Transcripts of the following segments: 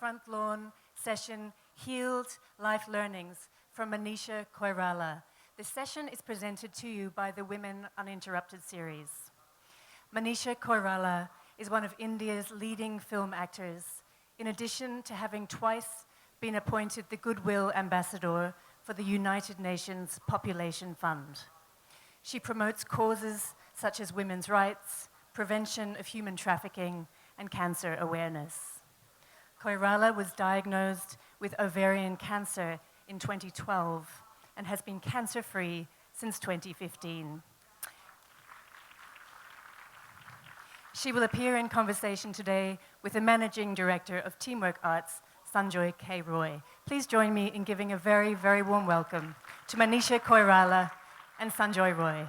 front lawn session, Healed Life Learnings from Manisha Koirala. The session is presented to you by the Women Uninterrupted series. Manisha Koirala is one of India's leading film actors, in addition to having twice been appointed the Goodwill Ambassador for the United Nations Population Fund. She promotes causes such as women's rights, prevention of human trafficking, and cancer awareness. Koirala was diagnosed with ovarian cancer in 2012 and has been cancer-free since 2015. She will appear in conversation today with the Managing Director of Teamwork Arts, Sanjoy K. Roy. Please join me in giving a very, very warm welcome to Manisha Koirala and Sanjoy Roy.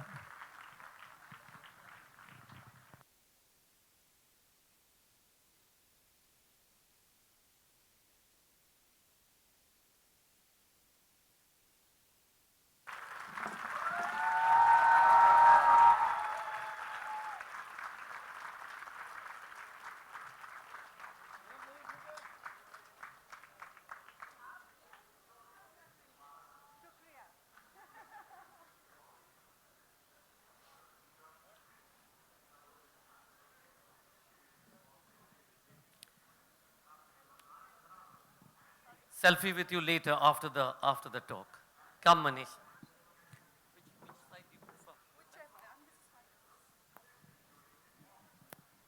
Selfie with you later after the talk. Come, Manish. Which side do you prefer?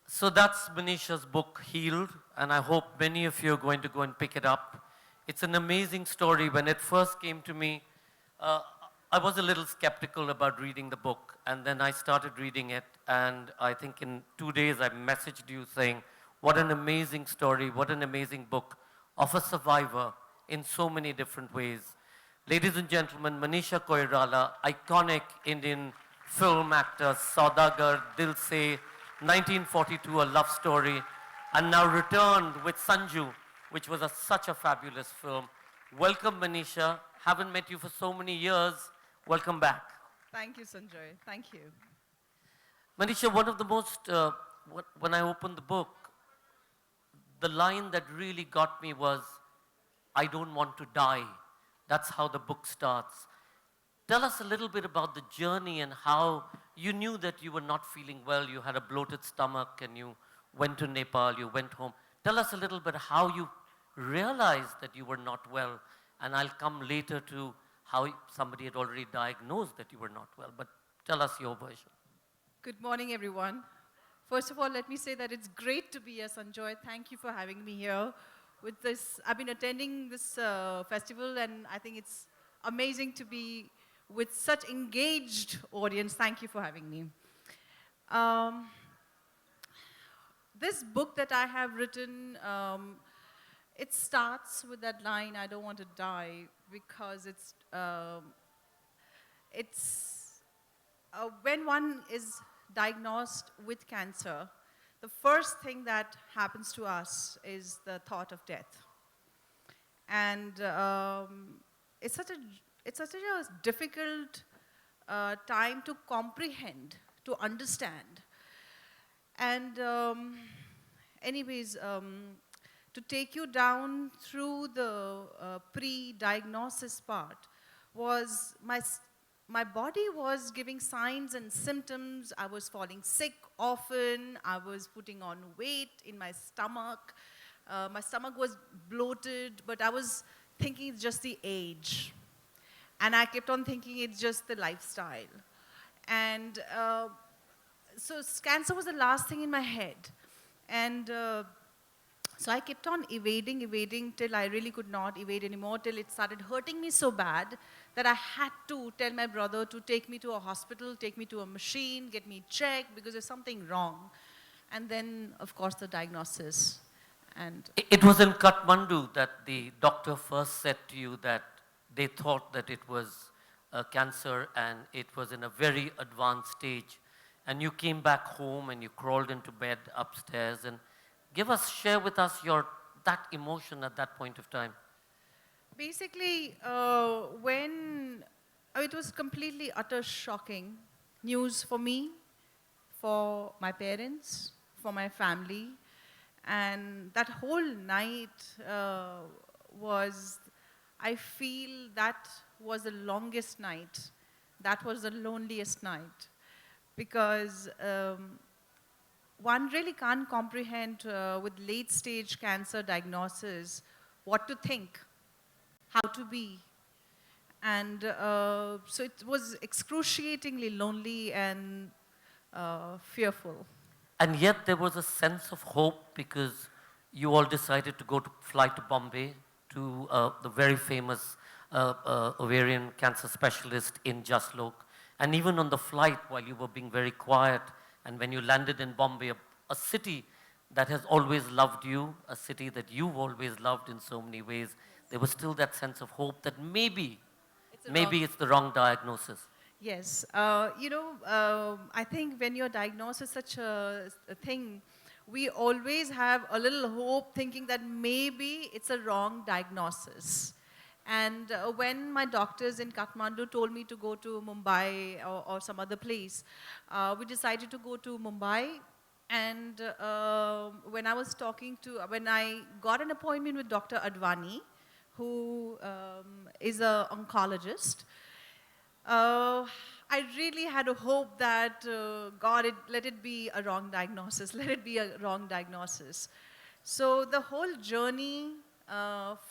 So that's Manisha's book, Healed, and I hope many of you are going to go and pick it up. It's an amazing story. When it first came to me, I was a little skeptical about reading the book, and then I started reading it, and I think in 2 days I messaged you saying, what an amazing story, what an amazing book of a survivor in so many different ways. Ladies and gentlemen, Manisha Koirala, iconic Indian film actor, Saudagar, Dil Se, 1942, a love story, and now returned with Sanju, which was such a fabulous film. Welcome, Manisha. Haven't met you for so many years. Welcome back. Thank you, Sanjoy. Thank you. Manisha, one of the most, when I opened the book, the line that really got me was, I don't want to die. That's how the book starts. Tell us a little bit about the journey and how you knew that you were not feeling well, you had a bloated stomach and you went to Nepal, you went home. Tell us a little bit how you realized that you were not well, and I'll come later to how somebody had already diagnosed that you were not well, but tell us your version. Good morning, everyone. First of all, let me say that it's great to be here, Sanjoy. Thank you for having me here. With this, I've been attending this festival, and I think it's amazing to be with such engaged audience. Thank you for having me. This book that I have written, it starts with that line, I don't want to die, because when one is diagnosed with cancer, the first thing that happens to us is the thought of death. And it's such a difficult time to comprehend, to understand. And anyways, to take you down through the pre-diagnosis part was my body was giving signs and symptoms. I was falling sick often. I was putting on weight in my stomach. My stomach was bloated, but I was thinking it's just the age. And I kept on thinking it's just the lifestyle. And so cancer was the last thing in my head. And so I kept on evading till I really could not evade anymore, till it started hurting me so bad that I had to tell my brother to take me to a hospital, take me to a machine, get me checked because there's something wrong. And then, of course, the diagnosis. And it was in Kathmandu that the doctor first said to you that they thought that it was cancer and it was in a very advanced stage. And you came back home and you crawled into bed upstairs. And share with us that emotion at that point of time. Basically, it was completely utter shocking news for me, for my parents, for my family. And that whole night was, I feel that was the longest night. That was the loneliest night. Because one really can't comprehend with late stage cancer diagnosis what to think, how to be. And so it was excruciatingly lonely and fearful. And yet there was a sense of hope because you all decided to fly to Bombay to the very famous ovarian cancer specialist in Jaslok. And even on the flight, while you were being very quiet, and when you landed in Bombay, a city that has always loved you, a city that you've always loved in so many ways, there was still that sense of hope that maybe it's the wrong diagnosis. Yes, I think when you're diagnosed with such a thing, we always have a little hope thinking that maybe it's a wrong diagnosis. And when my doctors in Kathmandu told me to go to Mumbai or some other place, we decided to go to Mumbai. And when I got an appointment with Dr. Advani, who is an oncologist, I really had a hope that, let it be a wrong diagnosis, let it be a wrong diagnosis. So the whole journey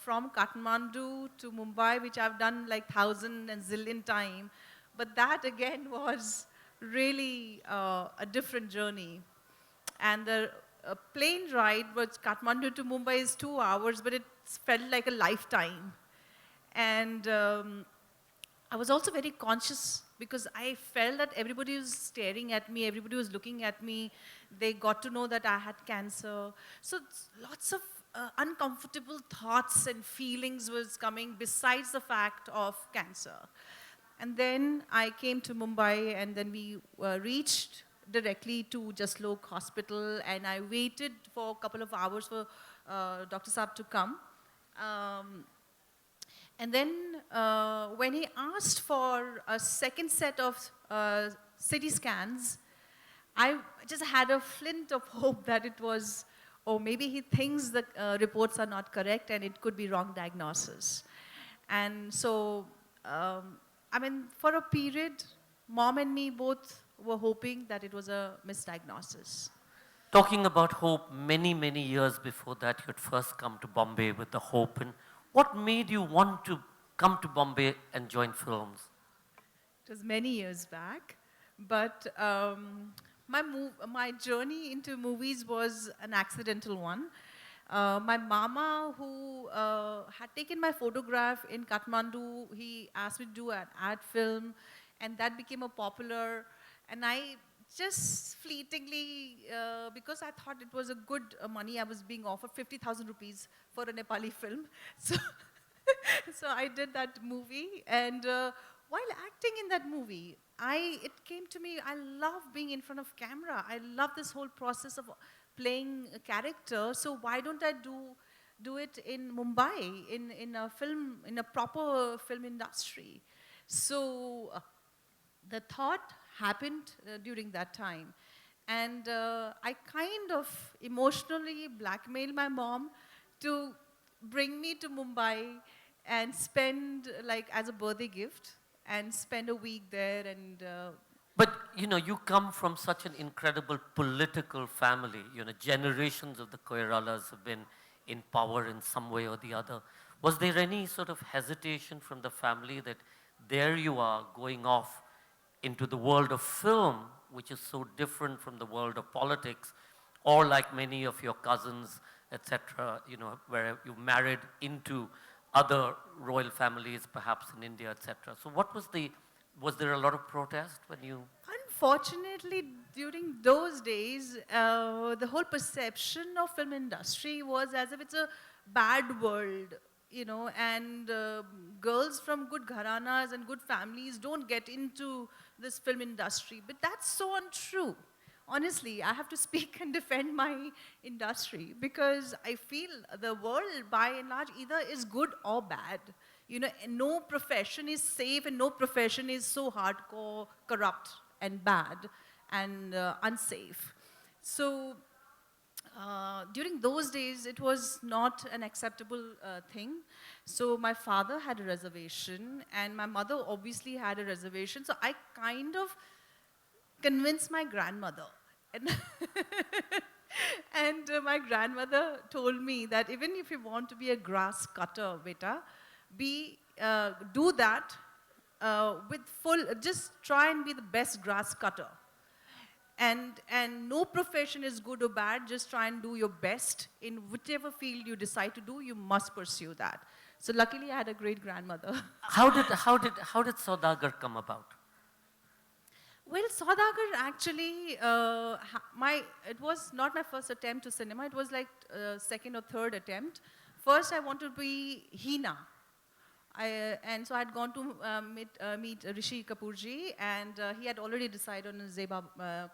from Kathmandu to Mumbai, which I've done like 1,000 and zillion times, but that again was really a different journey. And the plane ride was Kathmandu to Mumbai is 2 hours, but it felt like a lifetime. And I was also very conscious because I felt that everybody was staring at me, everybody was looking at me. They got to know that I had cancer. So lots of uncomfortable thoughts and feelings was coming besides the fact of cancer. And then I came to Mumbai, and then we reached directly to Jaslok Hospital, and I waited for a couple of hours for Dr. Saab to come. And then when he asked for a second set of CT scans, I just had a flint of hope that it was, or maybe he thinks the reports are not correct and it could be wrong diagnosis. And so, for a period, Mom and me both were hoping that it was a misdiagnosis. Talking about hope, many, many years before that, you had first come to Bombay with the hope. And what made you want to come to Bombay and join films? It was many years back, but my journey into movies was an accidental one. My mama, who had taken my photograph in Kathmandu, he asked me to do an ad film, and that became a popular. And I just fleetingly, because I thought it was a good money, I was being offered 50,000 rupees for a Nepali film. So, so I did that movie, and while acting in that movie, it came to me, I love being in front of camera. I love this whole process of playing a character, so why don't I do it in Mumbai, in a film, in a proper film industry? So the thought happened during that time. And I kind of emotionally blackmailed my mom to bring me to Mumbai and spend, like, as a birthday gift, and spend a week there. And But, you come from such an incredible political family. Generations of the Koiralas have been in power in some way or the other. Was there any sort of hesitation from the family that there you are going off into the world of film, which is so different from the world of politics, or like many of your cousins, etc., where you married into other royal families, perhaps in India, etc. So was there a lot of protest when you? unfortunately, during those days, the whole perception of film industry was as if it's a bad world, and girls from good gharanas and good families don't get into this film industry. But that's so untrue. Honestly, I have to speak and defend my industry because I feel the world, by and large, either is good or bad. No profession is safe and no profession is so hardcore, corrupt and bad and unsafe. So during those days, it was not an acceptable thing. So my father had a reservation, and my mother obviously had a reservation. So I kind of convinced my grandmother. And, and my grandmother told me that even if you want to be a grass cutter, beta, do that with full, just try and be the best grass cutter. And no profession is good or bad, just try and do your best. In whichever field you decide to do, you must pursue that. So luckily I had a great grandmother. How did Saudagar come about? Well, Saudagar actually, it was not my first attempt to cinema. It was like second or third attempt. First, I wanted to be Hina. And so I had gone to meet Rishi Kapoorji, and he had already decided on Zeba.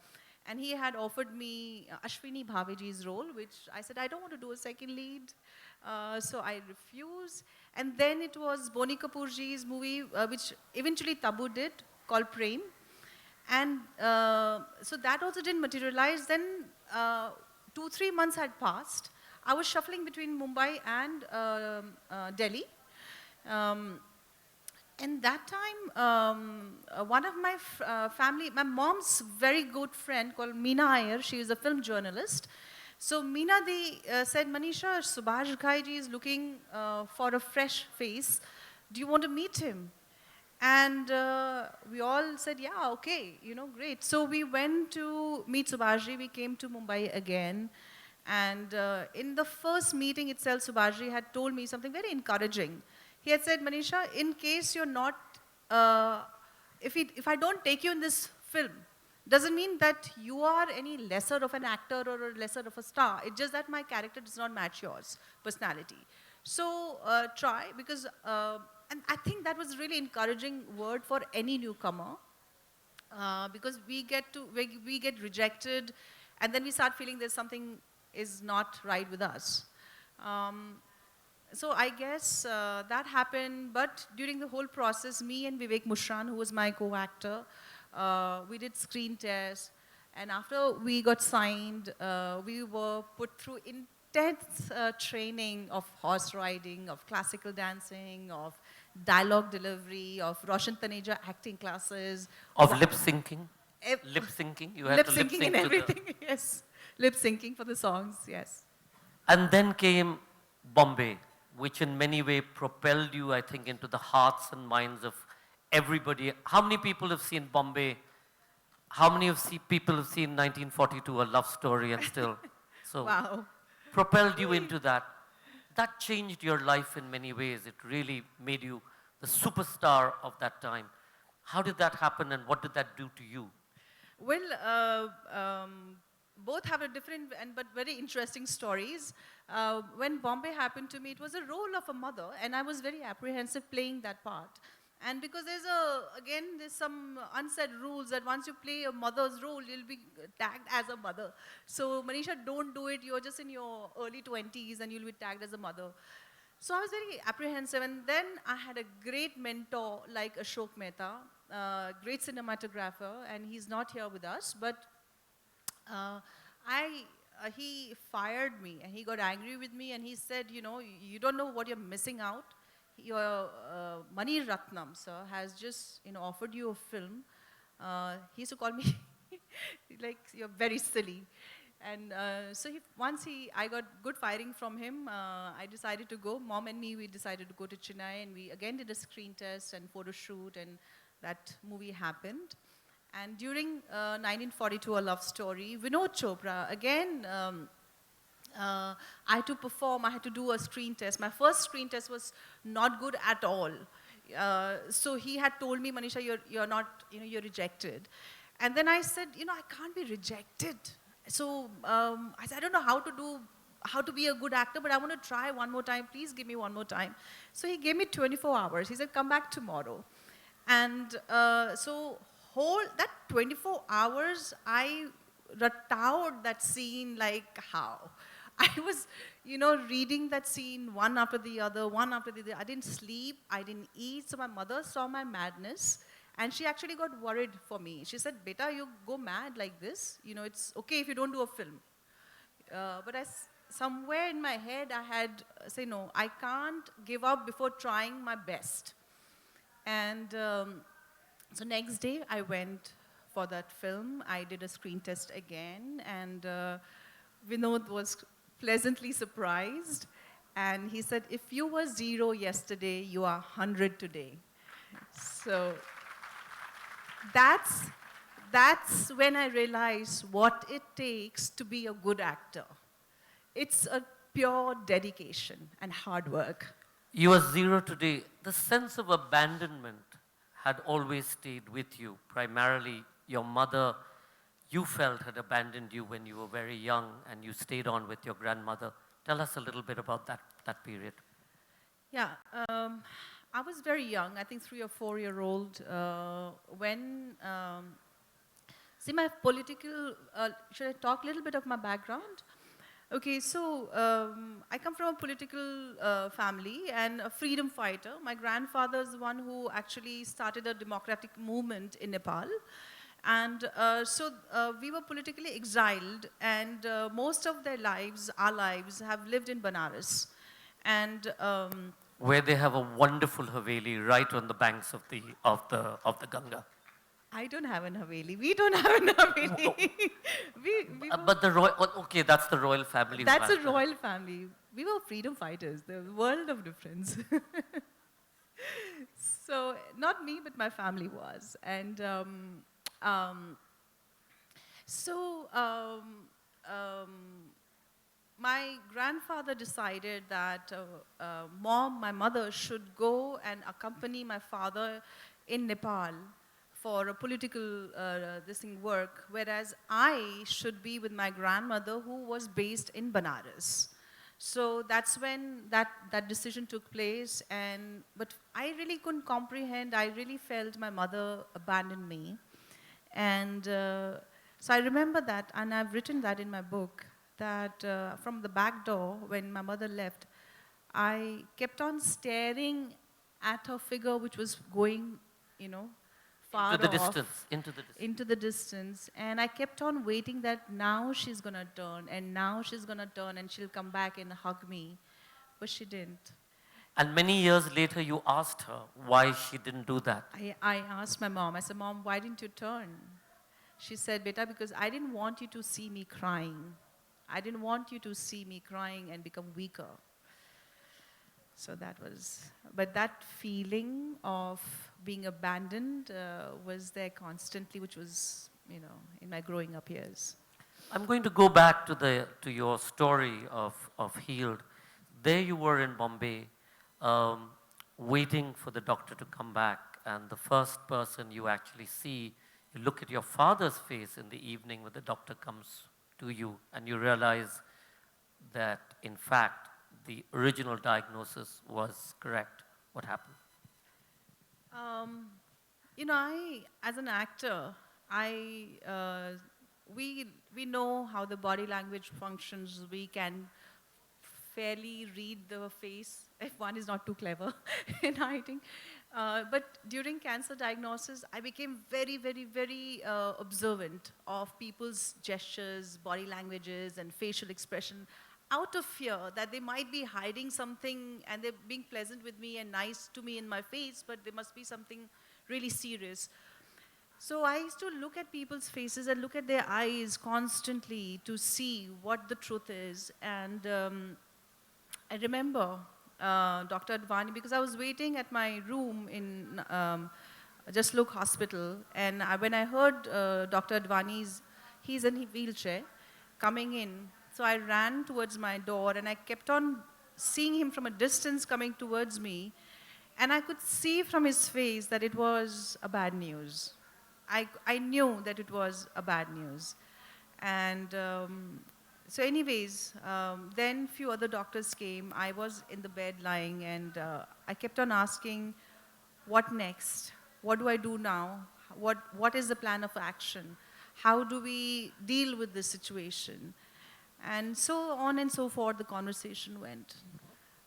And he had offered me Ashwini Bhaveji's role, which I said, I don't want to do a second lead. So I refused. And then it was Boni Kapoorji's movie, which eventually Tabu did, called Prem. And so that also didn't materialize. Then 2-3 months had passed. I was shuffling between Mumbai and Delhi. And that time, one of my family, my mom's very good friend called Meena Iyer, she is a film journalist. So Meena said, Manisha, Subhash Ghai is looking for a fresh face. Do you want to meet him? And we all said, yeah, okay, great. So we went to meet Subhashji. We came to Mumbai again. And in the first meeting itself, Subhashji had told me something very encouraging. He had said, Manisha, in case you're not, if I don't take you in this film, doesn't mean that you are any lesser of an actor or lesser of a star. It's just that my character does not match yours personality. So try, because, and I think that was really encouraging word for any newcomer, because we get rejected, and then we start feeling there's something is not right with us. So I guess that happened, but during the whole process, me and Vivek Mushran, who was my co-actor, we did screen tests, and after we got signed, we were put through intense training of horse riding, of classical dancing, of dialogue delivery, of Roshan Taneja acting classes. Of lip syncing? Lip syncing? You had to lip sync and everything, yes. Lip syncing for the songs, yes. And then came Bombay, which in many ways propelled you, I think, into the hearts and minds of everybody. How many people have seen Bombay? How many people have seen 1942, A Love Story, and still? So wow. Propelled you into that. That changed your life in many ways. It really made you the superstar of that time. How did that happen, and what did that do to you? Well, both have a different but very interesting stories. When Bombay happened to me, it was a role of a mother, and I was very apprehensive playing that part. And because there's some unsaid rules that once you play a mother's role, you'll be tagged as a mother. So Manisha, don't do it. You're just in your early 20s and you'll be tagged as a mother. So I was very apprehensive, and then I had a great mentor like Ashok Mehta, great cinematographer, and he's not here with us, but he fired me, and he got angry with me, and he said, you don't know what you're missing out. Your Mani Ratnam, sir, has just offered you a film. He used to call me like, you're very silly. And so I got good firing from him. I decided to go. Mom and me, we decided to go to Chennai, and we again did a screen test and photo shoot, and that movie happened. And during 1942, A Love Story, Vinod Chopra, again, I had to perform, I had to do a screen test. My first screen test was not good at all. So he had told me, Manisha, you're not, you're rejected. And then I said, I can't be rejected. So I said, I don't know how to be a good actor, but I want to try one more time. Please give me one more time. So he gave me 24 hours. He said, come back tomorrow. And so that 24 hours, I retoured that scene like how? I was, reading that scene one after the other, one after the other. I didn't sleep, I didn't eat. So my mother saw my madness, and she actually got worried for me. She said, Beta, you go mad like this. It's okay if you don't do a film. But somewhere in my head, I had say, no, I can't give up before trying my best. And so next day, I went for that film. I did a screen test again, and Vinod was pleasantly surprised. And he said, if you were 0 yesterday, you are 100 today. So that's when I realized what it takes to be a good actor. It's a pure dedication and hard work. You are 0 today. The sense of abandonment had always stayed with you. Primarily, your mother, you felt, had abandoned you when you were very young, and you stayed on with your grandmother. Tell us a little bit about that period. Yeah, I was very young, I think 3 or 4-year-old, when, see my political, should I talk a little bit of my background? Okay, so I come from a political family and a freedom fighter. My grandfather is the one who actually started a democratic movement in Nepal. And so we were politically exiled, and most of their lives, our lives, have lived in Banaras. And where they have a wonderful Haveli right on the banks of the Ganga. I don't have an Haveli. We don't have an Haveli. But the royal, okay, that's the royal family. That's a royal family. We were freedom fighters. There's a world of difference. So not me, but my family was. And my grandfather decided that my mother, should go and accompany my father in Nepal for a political work, whereas I should be with my grandmother, who was based in Banaras. So that's when that decision took place, but I really couldn't comprehend. I really felt my mother abandoned me. And so I remember that, and I've written that in my book, that from the back door, when my mother left, I kept on staring at her figure, which was going, far into the off, distance, into the distance. And I kept on waiting that now she's going to turn, and now she's going to turn, and she'll come back and hug me. But she didn't. And many years later, you asked her why she didn't do that. I asked my mom, I said, Mom, why didn't you turn? She said, Beta, because I didn't want you to see me crying. I didn't want you to see me crying and become weaker. So that was, but that feeling of being abandoned was there constantly, which was, in my growing up years. I'm going to go back to your story of Healed. There you were in Bombay, waiting for the doctor to come back, and the first person you actually see, you look at your father's face in the evening when the doctor comes to you, and you realize that, in fact, the original diagnosis was correct. What happened? As an actor, we know how the body language functions. We can fairly read the face if one is not too clever in hiding. But during cancer diagnosis, I became very, very, very observant of people's gestures, body languages, and facial expression, out of fear that they might be hiding something, and they're being pleasant with me and nice to me in my face, but there must be something really serious. So I used to look at people's faces and look at their eyes constantly to see what the truth is. And I remember Dr. Advani, because I was waiting at my room in Just Look Hospital, and when I heard Dr. Advani's, he's in a wheelchair, coming in, so I ran towards my door, and I kept on seeing him from a distance coming towards me, and I could see from his face that it was a bad news. I knew that it was a bad news. And so anyways, then few other doctors came. I was in the bed lying, and I kept on asking, what next? What do I do now? What is the plan of action? How do we deal with this situation? And so on and so forth, the conversation went.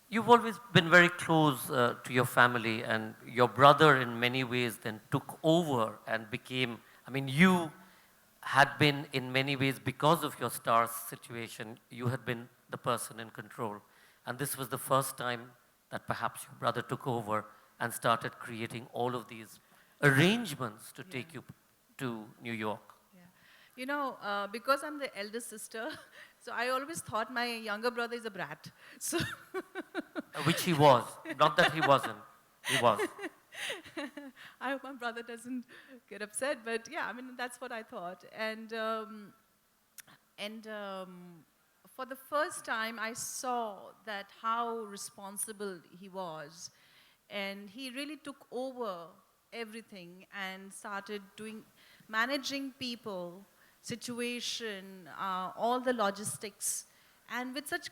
You've always been very close to your family, and your brother in many ways then took over and became, you had been in many ways, because of your stars situation, you had been the person in control. And this was the first time that perhaps your brother took over and started creating all of these arrangements to take you to New York. Yeah. You know, because I'm the eldest sister, so I always thought my younger brother is a brat. So Which he was. Not that he wasn't. He was. I hope my brother doesn't get upset, but yeah, I mean, that's what I thought. For the first time, I saw that how responsible he was. And he really took over everything and started managing people, situation, all the logistics, and with such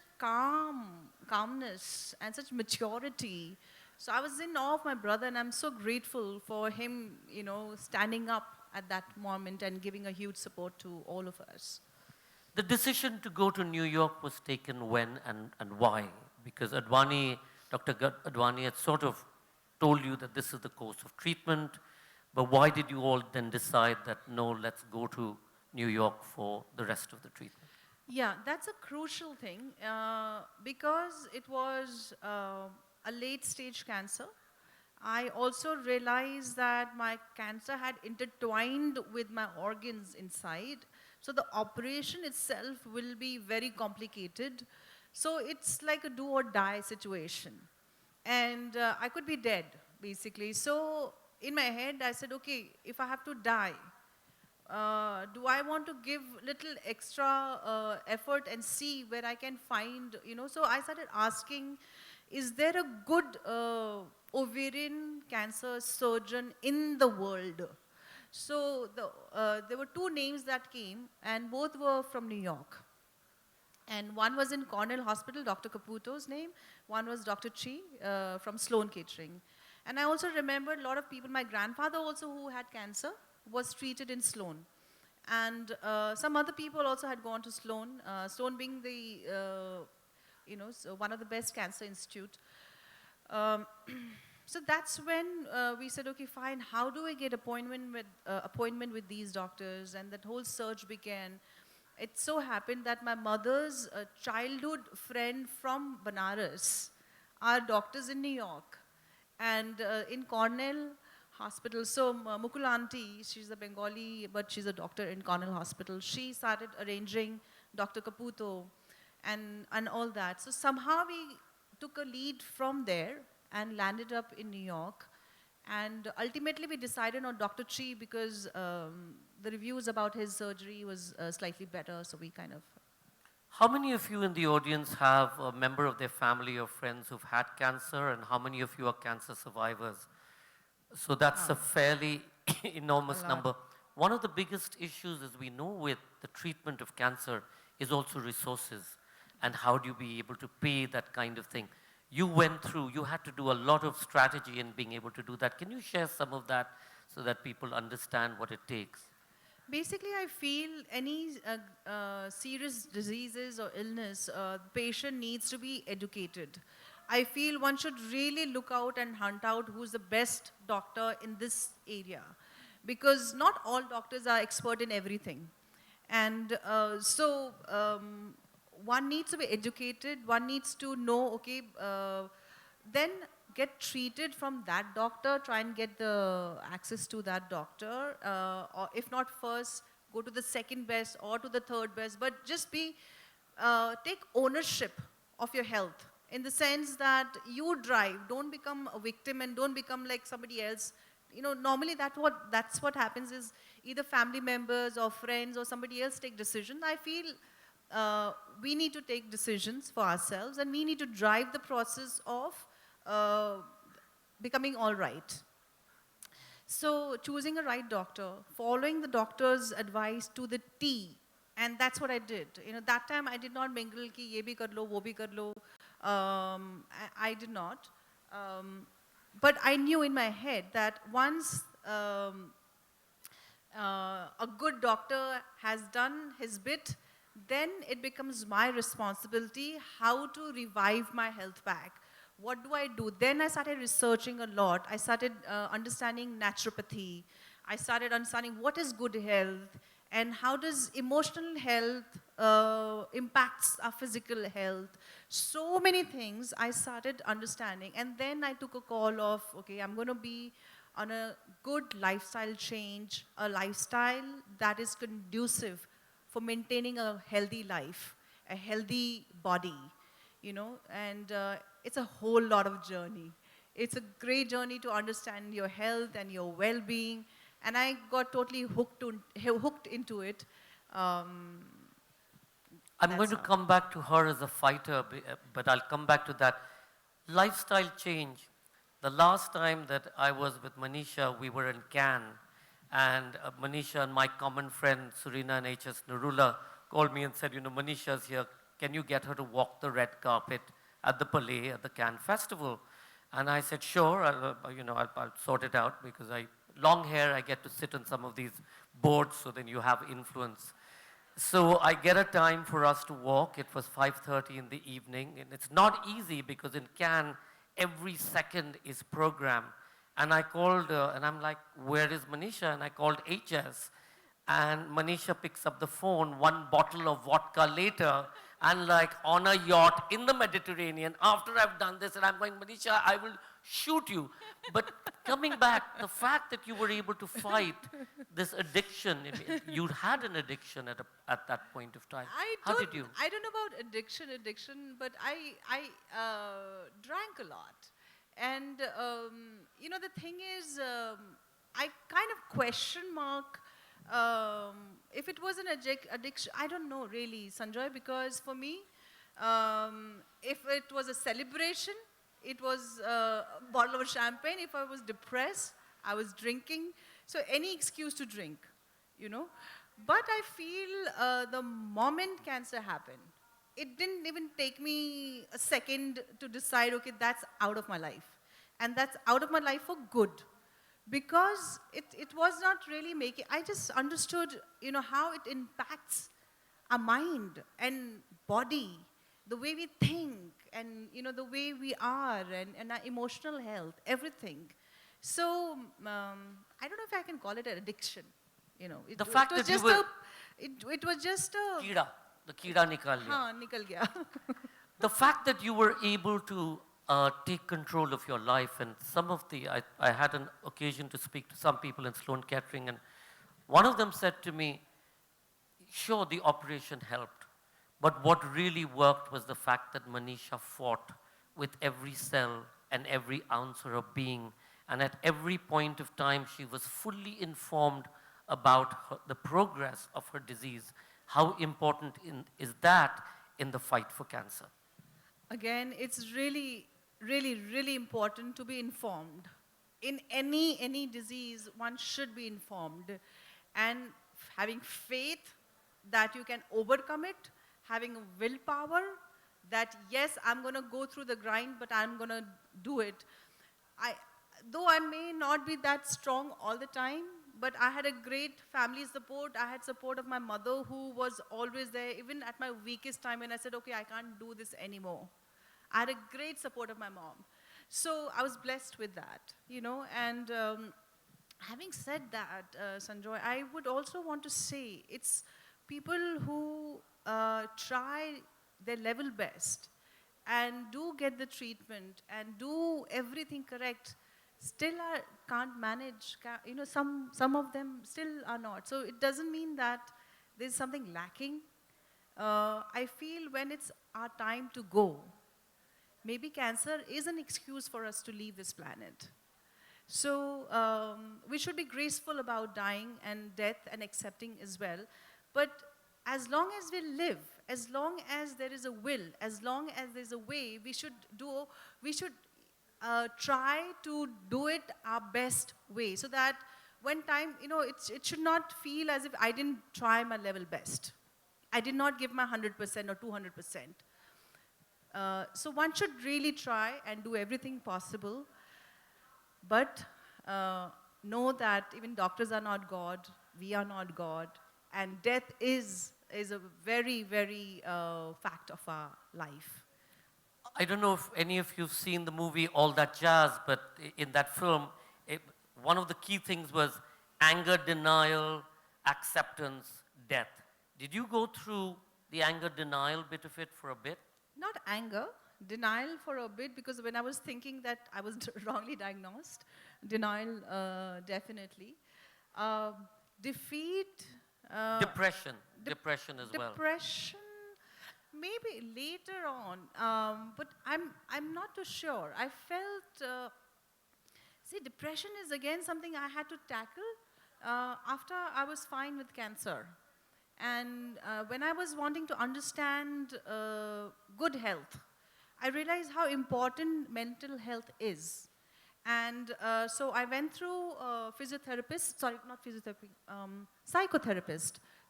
calmness and such maturity. So I was in awe of my brother, and I'm so grateful for him, you know, standing up at that moment and giving a huge support to all of us. The decision to go to New York was taken when and why? Because Advani, Advani had sort of told you that this is the course of treatment, but why did you all then decide that no, let's go to New York for the rest of the treatment? Yeah, that's a crucial thing because it was a late stage cancer. I also realized that my cancer had intertwined with my organs inside. So the operation itself will be very complicated. So it's like a do or die situation. And I could be dead, basically. So in my head, I said, okay, if I have to die, do I want to give little extra effort and see where I can find, you know? So I started asking, is there a good ovarian cancer surgeon in the world? So there were two names that came, and both were from New York. And one was in Cornell Hospital, Dr. Caputo's name. One was Dr. Chi from Sloan Kettering. And I also remember a lot of people, my grandfather also who had cancer was treated in Sloan. And some other people also had gone to Sloan, Sloan being the, so one of the best cancer institute. So that's when we said, okay, fine, how do we get appointment with these doctors? And that whole search began. It so happened that my mother's childhood friend from Banaras are doctors in New York and in Cornell Hospital. So Mukul auntie, she's a Bengali, but she's a doctor in Cornell Hospital. She started arranging Dr. Caputo and all that. So somehow we took a lead from there and landed up in New York. And ultimately we decided on Dr. Chi because the reviews about his surgery was slightly better, so we kind of... How many of you in the audience have a member of their family or friends who've had cancer, and how many of you are cancer survivors? So that's a fairly enormous number. One of the biggest issues, as we know, with the treatment of cancer is also resources. And how do you be able to pay that kind of thing? You went through, you had to do a lot of strategy in being able to do that. Can you share some of that so that people understand what it takes? Basically, I feel any serious diseases or illness, the patient needs to be educated. I feel one should really look out and hunt out who's the best doctor in this area. Because not all doctors are expert in everything. And one needs to be educated, one needs to know, okay, then get treated from that doctor, try and get the access to that doctor, or if not first, go to the second best or to the third best, but just take ownership of your health in the sense that you drive, don't become a victim and don't become like somebody else. You know, normally that's what happens is either family members or friends or somebody else take decisions. I feel we need to take decisions for ourselves and we need to drive the process of becoming all right. So choosing a right doctor, following the doctor's advice to the T, and that's what I did. You know, that time I did not mingle ki ye bhi kar lo, wo bhi kar lo. I did not. But I knew in my head that once a good doctor has done his bit, then it becomes my responsibility how to revive my health back. What do I do? Then I started researching a lot. I started understanding naturopathy. I started understanding what is good health and how does emotional health impacts our physical health. So many things I started understanding, and then I took a call of, okay, I'm going to be on a good lifestyle change, a lifestyle that is conducive for maintaining a healthy life, a healthy body, you know, and it's a whole lot of journey. It's a great journey to understand your health and your well-being, and I got totally hooked into it. Um, I'm going That's to how. come back to her as a fighter, but I'll come back to that. Lifestyle change. The last time that I was with Manisha, we were in Cannes, and Manisha and my common friend Surina and H.S. Narula called me and said, you know, Manisha's here. Can you get her to walk the red carpet at the Palais at the Cannes Festival? And I said, sure, I'll sort it out because long hair, I get to sit on some of these boards, so then you have influence. So I get a time for us to walk. It was 5:30 in the evening, and it's not easy because in Cannes, every second is programmed. And I called, and I'm like, where is Manisha? And I called HS, and Manisha picks up the phone, one bottle of vodka later, and like on a yacht in the Mediterranean. After I've done this, and I'm going, Manisha, I will shoot you. But coming back, the fact that you were able to fight this addiction, you had an addiction at that point of time. How did you? I don't know about addiction, but I drank a lot. And, you know, the thing is, I kind of question mark if it was an addiction. I don't know really, Sanjoy, because for me, if it was a celebration, it was a bottle of champagne. If I was depressed, I was drinking. So any excuse to drink, you know. But I feel the moment cancer happened, it didn't even take me a second to decide, okay, that's out of my life. And that's out of my life for good. Because it was not really making, I just understood, you know, how it impacts our mind and body, the way we think, and, you know, the way we are, and our emotional health, everything. So, I don't know if I can call it an addiction, you know. The fact it was that you just were... it was just a... The Kida nikal liya. Haan, nikal gaya. The fact that you were able to take control of your life, and some of I had an occasion to speak to some people in Sloan Kettering, and one of them said to me, sure, the operation helped, but what really worked was the fact that Manisha fought with every cell and every ounce of her being, and at every point of time she was fully informed about the progress of her disease. How important is that in the fight for cancer? Again, it's really, really, really important to be informed. In any disease, one should be informed. And having faith that you can overcome it, having willpower that, yes, I'm going to go through the grind, but I'm going to do it. Though I may not be that strong all the time, but I had a great family support. I had support of my mother, who was always there, even at my weakest time when I said, okay, I can't do this anymore. I had a great support of my mom. So I was blessed with that, you know. And having said that, Sanjoy, I would also want to say it's people who try their level best and do get the treatment and do everything correct, still can't manage. You know, some of them still are not. So it doesn't mean that there's something lacking. I feel when it's our time to go, maybe cancer is an excuse for us to leave this planet. So we should be graceful about dying and death and accepting as well. But as long as we live, as long as there is a will, as long as there's a way, we should try to do it our best way, so that when time, you know, it should not feel as if I didn't try my level best. I did not give my 100% or 200%. So one should really try and do everything possible, but know that even doctors are not God, we are not God, and death is a very, very fact of our life. I don't know if any of you've seen the movie All That Jazz, but in that film, one of the key things was anger, denial, acceptance, death. Did you go through the anger denial bit of it for a bit? Not anger, denial for a bit, because when I was thinking that I was wrongly diagnosed, denial definitely. Defeat, Depression. dep- Depression as well. depression, maybe later on, but I'm not too sure. I felt, see, depression is again something I had to tackle after I was fine with cancer. And when I was wanting to understand good health, I realized how important mental health is. And so I went through physiotherapist, sorry, not physiotherapy,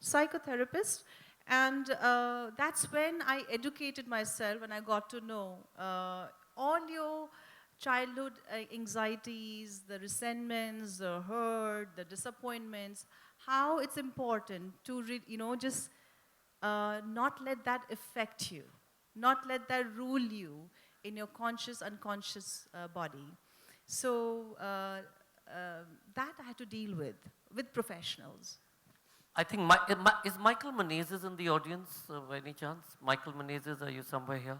psychotherapist, and that's when I educated myself and I got to know all your childhood anxieties, the resentments, the hurt, the disappointments, how it's important to, just not let that affect you, not let that rule you in your conscious, unconscious body. So that I had to deal with professionals. I think, is Michael Menezes in the audience by any chance? Michael Menezes, are you somewhere here?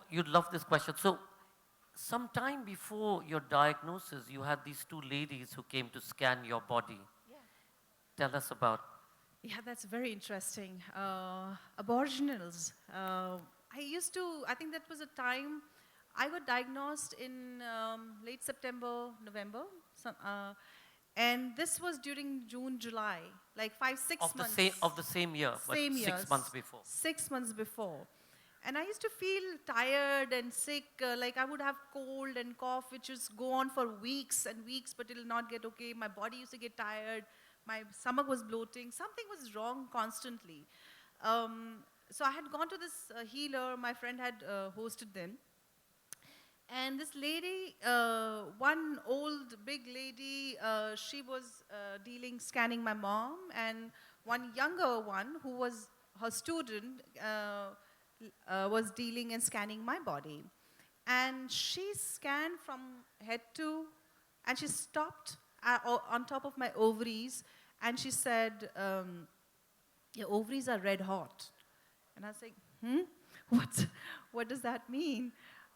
You'd love this question. So, some time before your diagnosis, you had these two ladies who came to scan your body. Yeah. Tell us about. Yeah, that's very interesting. Aboriginals. I think that was a time I got diagnosed in late September, November. And this was during June, July, like 5-6 months. Of the same year, but Same year, 6 months before. 6 months before. And I used to feel tired and sick, like I would have cold and cough, which just go on for weeks and weeks, but it'll not get okay. My body used to get tired. My stomach was bloating. Something was wrong constantly. So I had gone to this healer. My friend had hosted them. And this lady, one old big lady, she was scanning my mom, and one younger one who was her student was dealing and scanning my body. And she scanned from head to, and she stopped on top of my ovaries, and she said, your ovaries are red hot. And I was like, what does that mean?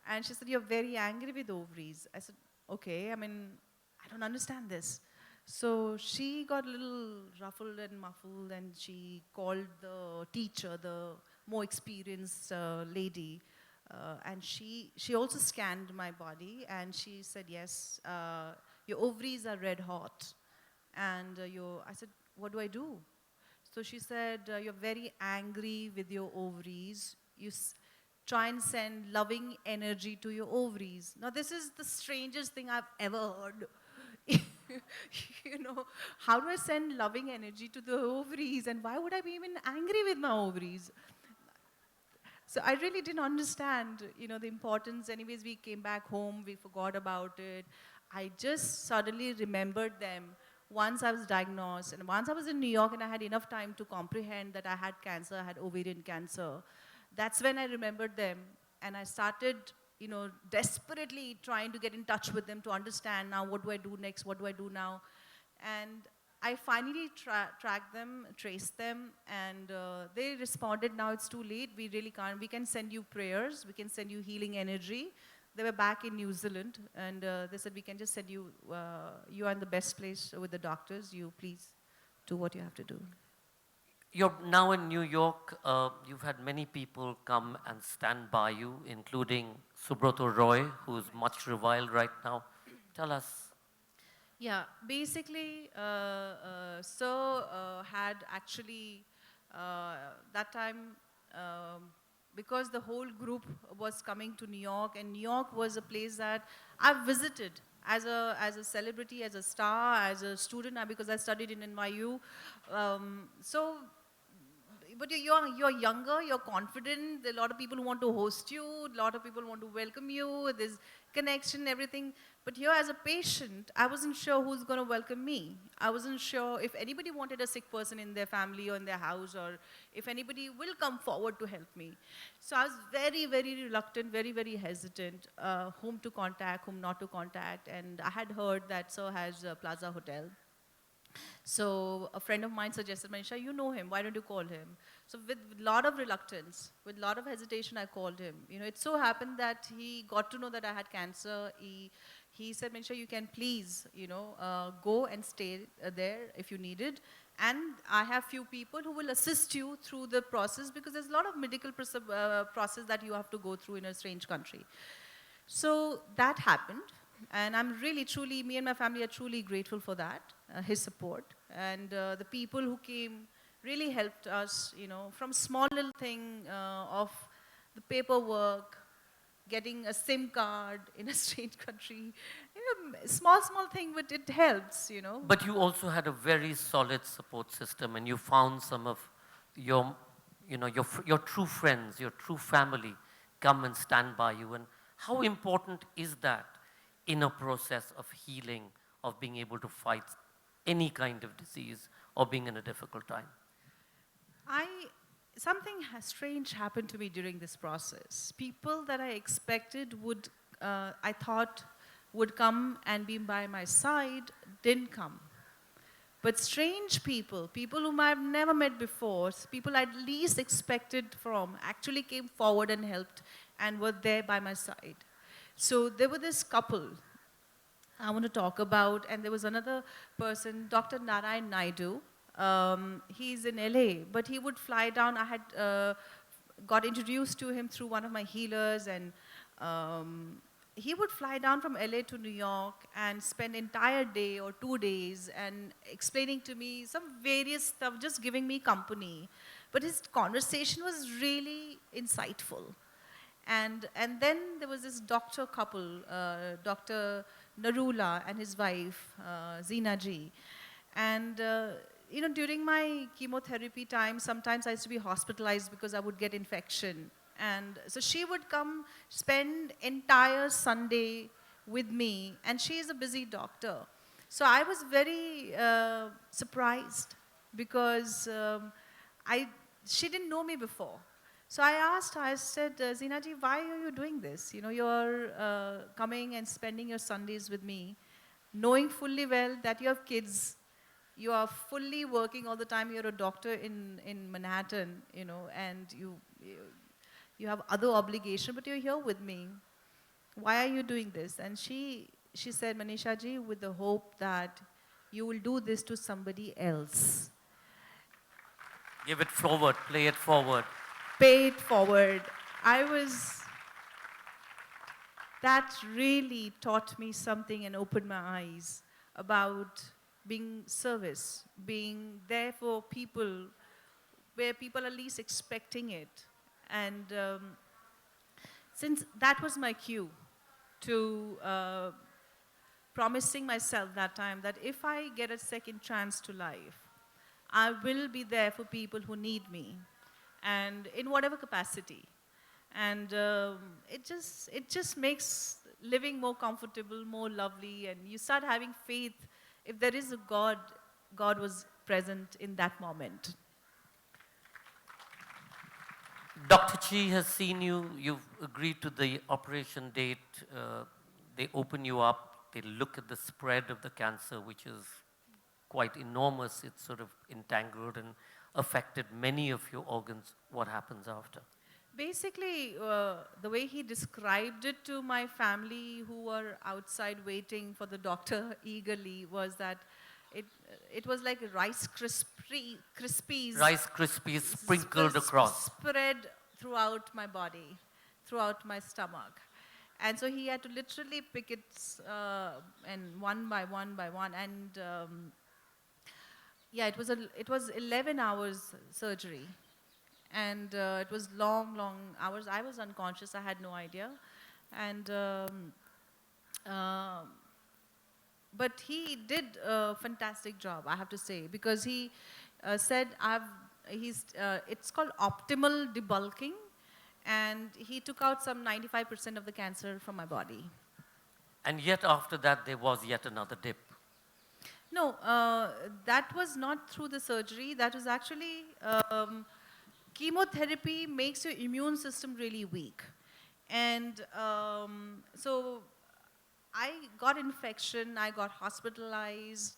And she said, you're very angry with ovaries. I said, okay, I don't understand this. So she got a little ruffled and muffled, and she called the teacher, the more experienced lady, and she also scanned my body, and she said, yes, your ovaries are red hot. And I said, what do I do? So she said, you're very angry with your ovaries. Try and send loving energy to your ovaries. Now, this is the strangest thing I've ever heard. How do I send loving energy to the ovaries? And why would I be even angry with my ovaries? So I really didn't understand, the importance. Anyways, we came back home, we forgot about it. I just suddenly remembered them once I was diagnosed. And once I was in New York and I had enough time to comprehend that I had cancer, I had ovarian cancer. That's when I remembered them, and I started, desperately trying to get in touch with them to understand now what do I do next, what do I do now. And I finally tracked them, traced them, and they responded, now it's too late, we really can't. We can send you prayers, we can send you healing energy. They were back in New Zealand, and they said, we can just send you, you are in the best place with the doctors, you please do what you have to do. You're now in New York. You've had many people come and stand by you, including Subrata Roy, who's much reviled right now. Tell us. Yeah, basically, had actually, that time, because the whole group was coming to New York, and New York was a place that I've visited as a celebrity, as a star, as a student, because I studied in NYU. But you're younger, you're confident, there are a lot of people who want to host you, a lot of people want to welcome you, there's connection, everything. But here as a patient, I wasn't sure who's going to welcome me. I wasn't sure if anybody wanted a sick person in their family or in their house, or if anybody will come forward to help me. So I was very, very reluctant, very, very hesitant, whom to contact, whom not to contact. And I had heard that Sir has a Plaza Hotel. So a friend of mine suggested, Manisha, you know him, why don't you call him? So with a lot of reluctance, with a lot of hesitation, I called him. You know, it so happened that he got to know that I had cancer. He said, Manisha, you can please, go and stay there if you needed. And I have few people who will assist you through the process because there's a lot of medical process that you have to go through in a strange country. So that happened, and I'm really, truly, me and my family are truly grateful for that, his support. And the people who came really helped us, from small little thing of the paperwork, getting a SIM card in a strange country, small, small thing, but it helps. But you also had a very solid support system, and you found some of your, your true friends, your true family come and stand by you. And how important is that in a process of healing, of being able to fight any kind of disease or being in a difficult time? Something strange happened to me during this process. People that I expected I thought would come and be by my side, didn't come. But strange people whom I've never met before, people I'd least expected from, actually came forward and helped and were there by my side. So there were this couple I want to talk about, and there was another person, Dr. Narayan Naidu. He's in LA, but he would fly down. I had got introduced to him through one of my healers, and he would fly down from LA to New York and spend entire day or 2 days and explaining to me some various stuff, just giving me company. But his conversation was really insightful. And then there was this doctor couple, Dr. Narula and his wife, Zina ji. And during my chemotherapy time, sometimes I used to be hospitalized because I would get infection. And so she would come spend entire Sunday with me, and she is a busy doctor. So I was very surprised because she didn't know me before. So I asked her, I said, Zina ji, why are you doing this? You're coming and spending your Sundays with me, knowing fully well that you have kids. You are fully working all the time. You're a doctor in Manhattan, and you have other obligation, but you're here with me. Why are you doing this? And she said, Manisha ji, with the hope that you will do this to somebody else. Give it forward, play it forward. Pay it forward. That really taught me something and opened my eyes about being service, being there for people where people are least expecting it. And since that was my cue to promising myself that time that if I get a second chance to life, I will be there for people who need me, and in whatever capacity. And it just makes living more comfortable, more lovely, and you start having faith. If there is a God, God was present in that moment. Dr. Chi has seen you, you've agreed to the operation date, they open you up, they look at the spread of the cancer, which is quite enormous. It's sort of entangled and affected many of your organs. What happens after? Basically, the way he described it to my family who were outside waiting for the doctor eagerly was that it was like Rice Krispies. Rice Krispies sprinkled across. Spread throughout my body, throughout my stomach. And so he had to literally pick it and one by one by one. And yeah, it was 11 hours surgery. And it was long, long hours. I was unconscious. I had no idea. And but he did a fantastic job, I have to say, because he said it's called optimal debulking, and he took out some 95% of the cancer from my body. And yet after that, there was yet another dip. No, that was not through the surgery. That was actually, chemotherapy makes your immune system really weak. And so I got infection, I got hospitalized,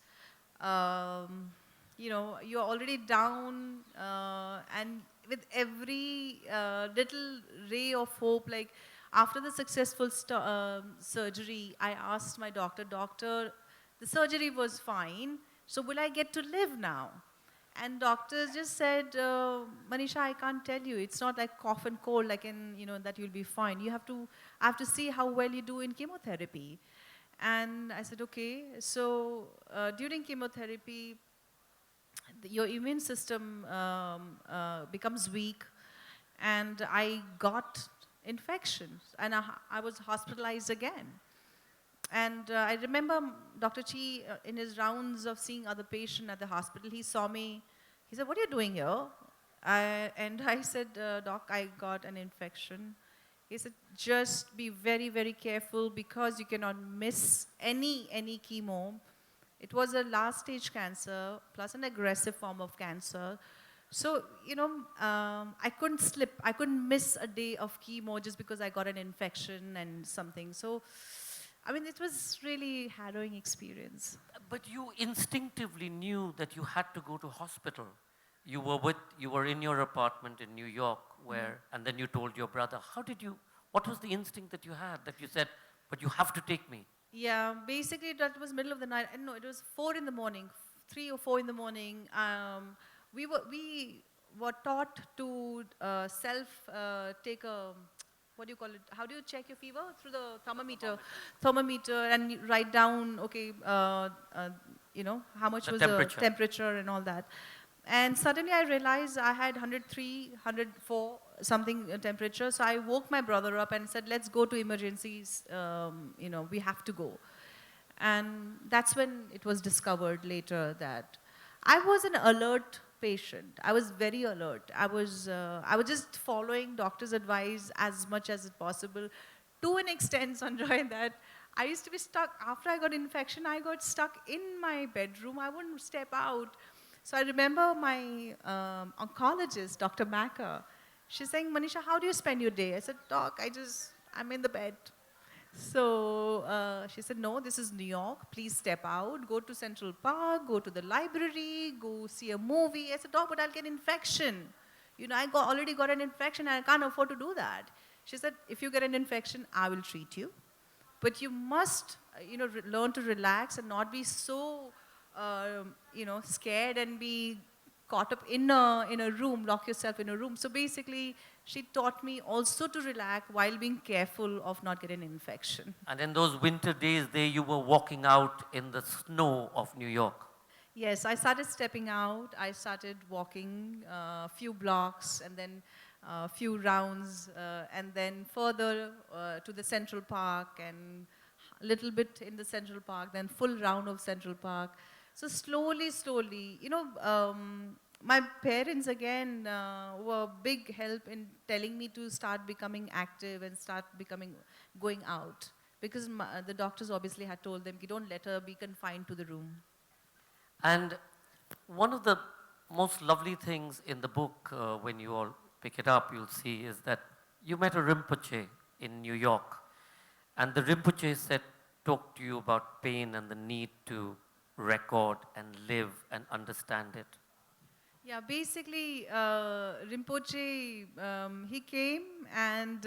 um, you know, you're already down, and with every little ray of hope, like after the successful surgery, I asked my doctor, the surgery was fine, so will I get to live now? And doctors just said, Manisha, I can't tell you. It's not like cough and cold, like in, you know, that you'll be fine. I have to see how well you do in chemotherapy. And I said, okay. So during chemotherapy, your immune system becomes weak, and I got infections, and I was hospitalized again. And I remember Dr. Chi, in his rounds of seeing other patients at the hospital, he saw me. He said, "What are you doing here?" And I said, "Doc, I got an infection." He said, "Just be very, very careful because you cannot miss any chemo. It was a last stage cancer plus an aggressive form of cancer. So, you know, I couldn't slip. I couldn't miss a day of chemo just because I got an infection and something. So, I mean, it was really harrowing experience. But you instinctively knew that you had to go to hospital. You were in your apartment in New York and then you told your brother. What was the instinct that you had that you said, but you have to take me? Yeah, basically that was middle of the night. No, it was 4 in the morning, 3 or 4 in the morning. We were taught to take a, what do you call it? How do you check your fever? Through the thermometer, and you write down, okay, you know, how much The was temperature. the temperature and all that. And suddenly I realized I had 103, 104 something temperature. So I woke my brother up and said, let's go to emergencies. You know, we have to go. And that's when it was discovered later that I was an alert patient. I was very alert. I was just following doctor's advice as much as possible, to an extent, Sanjoy, that I used to be stuck. After I got infection, I got stuck in my bedroom. I wouldn't step out. So I remember my oncologist, Dr. Macker, she's saying, Manisha, how do you spend your day? I said, Doc, I'm in the bed. So she said, no, this is New York. Please step out, go to Central Park, go to the library, go see a movie. I said, Doc, but I'll get infection. You know, already got an infection and I can't afford to do that. She said, if you get an infection, I will treat you. But you must, you know, learn to relax and not be so, you know, scared and be caught up in a room, lock yourself in a room. So basically, she taught me also to relax while being careful of not getting an infection. And in those winter days there, you were walking out in the snow of New York. Yes, I started stepping out. I started walking a few blocks and then a few rounds and then further to the Central Park and a little bit in the Central Park, then full round of Central Park. So slowly, you know, my parents again were big help in telling me to start becoming active and going out. Because the doctors obviously had told them, don't let her be confined to the room. And one of the most lovely things in the book, when you all pick it up, you'll see is that you met a Rinpoche in New York. And the Rinpoche talked to you about pain and the need to record and live and understand it. Yeah, basically, Rinpoche, he came and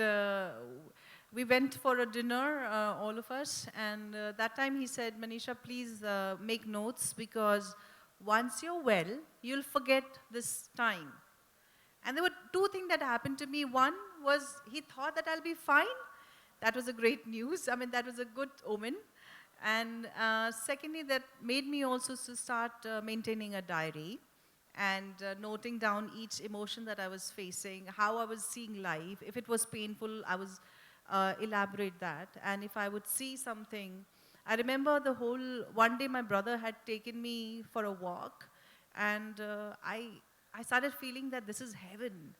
we went for a dinner, all of us. And that time he said, Manisha, please make notes because once you're well, you'll forget this time. And there were two things that happened to me. One was he thought that I'll be fine. That was a great news. I mean, that was a good omen. And secondly, that made me also to start maintaining a diary and noting down each emotion that I was facing, how I was seeing life. If it was painful, I was elaborate that. And if I would see something, I remember one day my brother had taken me for a walk, and I started feeling that this is heaven.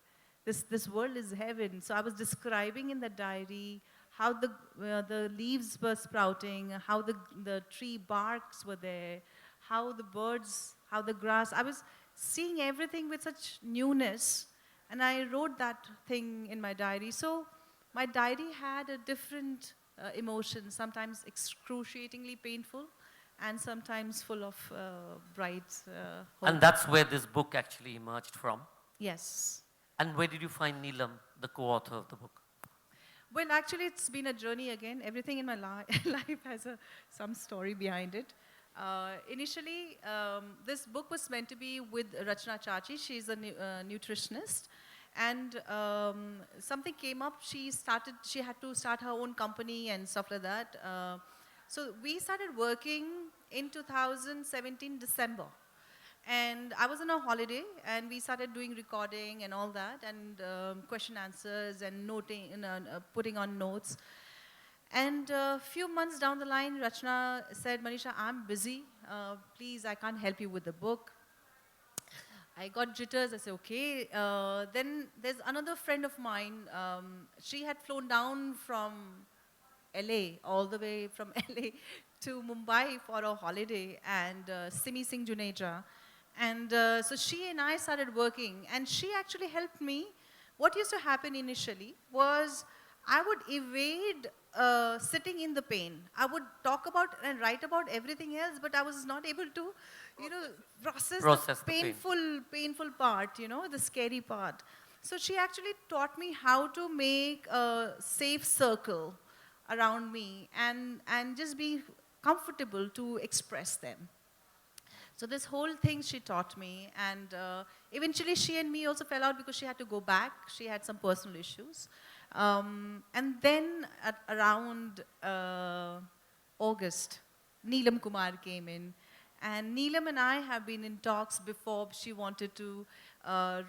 This world is heaven. So I was describing in the diary how the leaves were sprouting, how the tree barks were there, how the birds, how the grass. I was seeing everything with such newness, and I wrote that thing in my diary. So my diary had a different emotion, sometimes excruciatingly painful, and sometimes full of bright And hope. that's where this book actually emerged from. Yes. And where did you find Neelam, the co-author of the book? Well, actually, it's been a journey again. Everything in my life has some story behind it. Initially, this book was meant to be with Rachna Chachi. She's a nutritionist. And something came up. She had to start her own company and stuff like that. So we started working in 2017, December. And I was on a holiday, and we started doing recording and all that, and question answers and noting, putting on notes. And a few months down the line, Rachna said, Manisha, I'm busy. Please, I can't help you with the book. I got jitters. I said, okay. Then there's another friend of mine. She had flown down from LA, all the way from LA to Mumbai for a holiday, and Simi Singh Juneja. And so she and I started working, and she actually helped me. What used to happen initially was I would evade sitting in the pain. I would talk about and write about everything else, but I was not able to, process Process the the pain. painful part, the scary part. So she actually taught me how to make a safe circle around me and just be comfortable to express them. So this whole thing she taught me, and eventually she and me also fell out because she had to go back. She had some personal issues. And then at around August, Neelam Kumar came in. And Neelam and I have been in talks before. She wanted to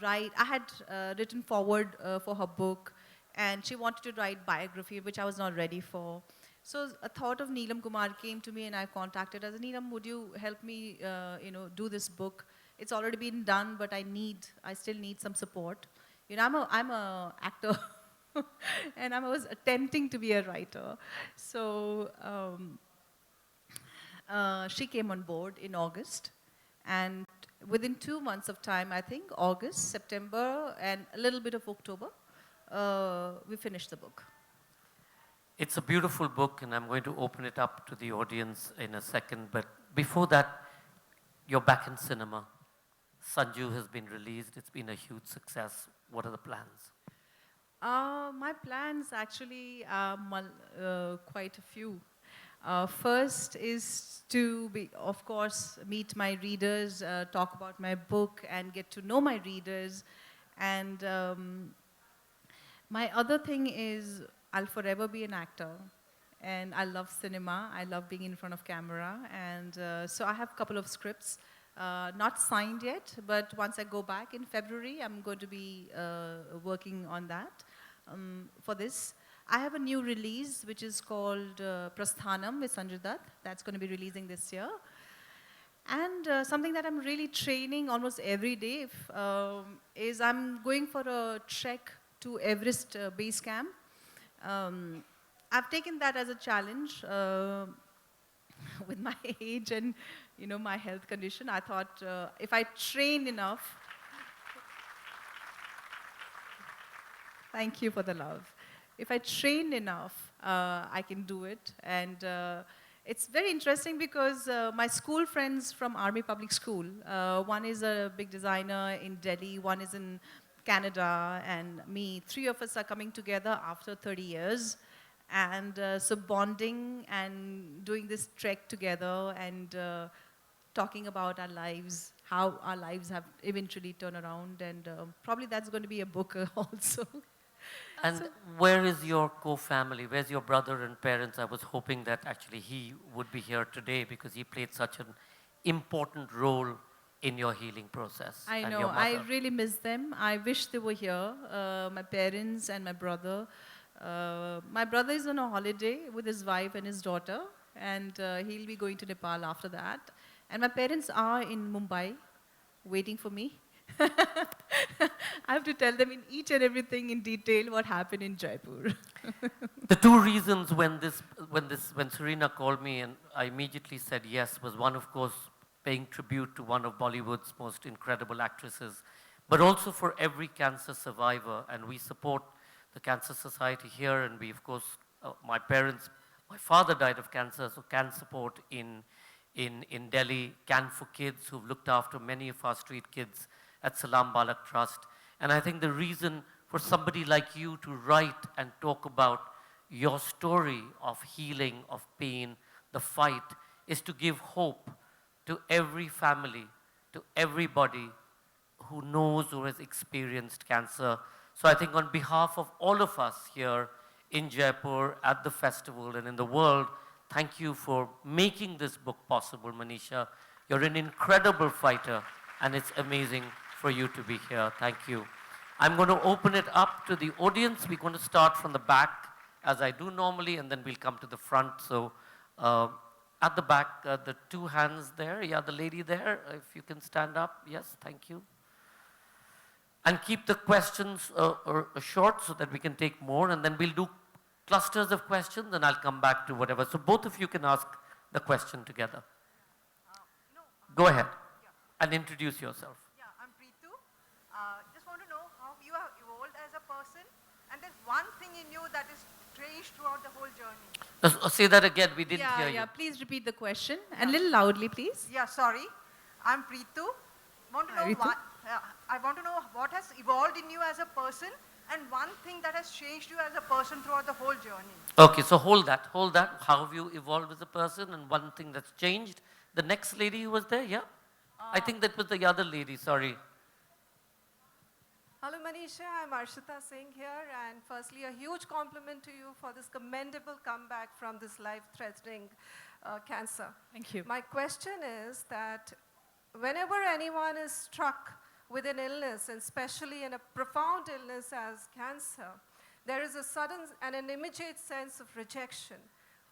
write. I had written forward for her book, and she wanted to write biography, which I was not ready for. So a thought of Neelam Kumar came to me, and I contacted her. I said, Neelam, would you help me, do this book? It's already been done, but I still need some support. I'm a actor, and I was attempting to be a writer. So she came on board in August, and within 2 months of time, I think August, September, and a little bit of October, we finished the book. It's a beautiful book, and I'm going to open it up to the audience in a second. But before that, you're back in cinema. Sanju has been released. It's been a huge success. What are the plans? My plans actually are quite a few. First is to of course, meet my readers, talk about my book, and get to know my readers. And my other thing is I'll forever be an actor, and I love cinema. I love being in front of camera, and so I have a couple of scripts, not signed yet, but once I go back in February, I'm going to be working on that for this. I have a new release, which is called Prasthanam with Sanjay Dutt. That's going to be releasing this year. And something that I'm really training almost every day is I'm going for a trek to Everest Base Camp. I've taken that as a challenge with my age and my health condition. I thought if I train enough, thank you for the love. If I train enough, I can do it. And it's very interesting because my school friends from Army Public School, one is a big designer in Delhi, one is in Canada, and me, 3 of us are coming together after 30 years. And so bonding and doing this trek together and talking about our lives, how our lives have eventually turned around. And probably that's going to be a book also. And where is your co-family? Where's your brother and parents? I was hoping that actually he would be here today because he played such an important role in your healing process. I and know, your I mother. really miss them. I wish they were here, my parents and my brother. My brother is on a holiday with his wife and his daughter, and he'll be going to Nepal after that. And my parents are in Mumbai, waiting for me. I have to tell them in each and everything in detail what happened in Jaipur. The two reasons when Serena called me and I immediately said yes was one, of course, paying tribute to one of Bollywood's most incredible actresses, but also for every cancer survivor. And we support the Cancer Society here, and we, of course, my father died of cancer, so can support in in Delhi, Can for Kids, who've looked after many of our street kids at Salam Balak Trust. And I think the reason for somebody like you to write and talk about your story of healing, of pain, the fight, is to give hope to every family, to everybody who knows or has experienced cancer. So I think on behalf of all of us here in Jaipur, at the festival, and in the world, thank you for making this book possible, Manisha. You're an incredible fighter, and it's amazing for you to be here. Thank you. I'm going to open it up to the audience. We're going to start from the back, as I do normally, and then we'll come to the front. So at the back, the two hands there. Yeah, the lady there, if you can stand up. Yes, thank you. And keep the questions short so that we can take more, and then we'll do clusters of questions, and I'll come back to whatever. So both of you can ask the question together. Go ahead and introduce yourself. Yeah, I'm Preetu. Just want to know how you have evolved as a person, and there's one thing in you that is strange throughout the whole journey. Say that again, we didn't hear Yeah, you. please repeat the question. And a little loudly, please. Yeah, sorry. I'm Preetu. Want to know Ritu? I want to know what has evolved in you as a person, and one thing that has changed you as a person throughout the whole journey. Okay, so hold that. How have you evolved as a person, and one thing that's changed? The next lady who was there, yeah? I think that was the other lady, sorry. Hello Manisha, I'm Arshita Singh here, and firstly a huge compliment to you for this commendable comeback from this life-threatening cancer. Thank you. My question is that whenever anyone is struck with an illness, and especially in a profound illness as cancer, there is a sudden and an immediate sense of rejection.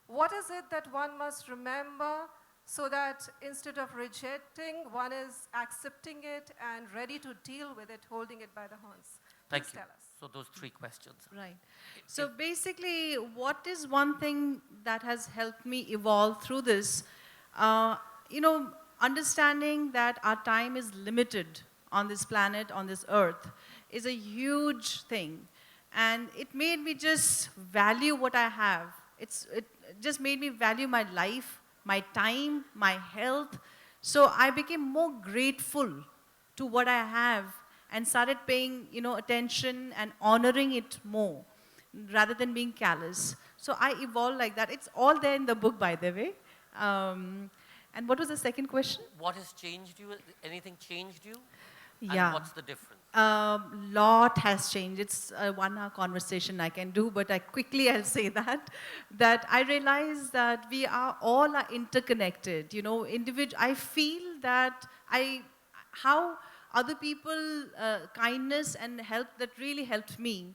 What is it that one must remember so that instead of rejecting, one is accepting it and ready to deal with it, holding it by the horns? Thank Please you. tell us. So those three questions. Right. So basically, what is one thing that has helped me evolve through this? Understanding that our time is limited on this planet, on this earth, is a huge thing. And it made me just value what I have. It just made me value my life, my time, my health. So I became more grateful to what I have and started paying, attention and honoring it more rather than being callous. So I evolved like that. It's all there in the book, by the way. And what was the second question? What has changed you? Anything changed you? Yeah. And what's the difference? Lot has changed. It's a 1 hour conversation I can do, but I'll say that I realize that we are all interconnected. I feel that how other people, kindness and help that really helped me.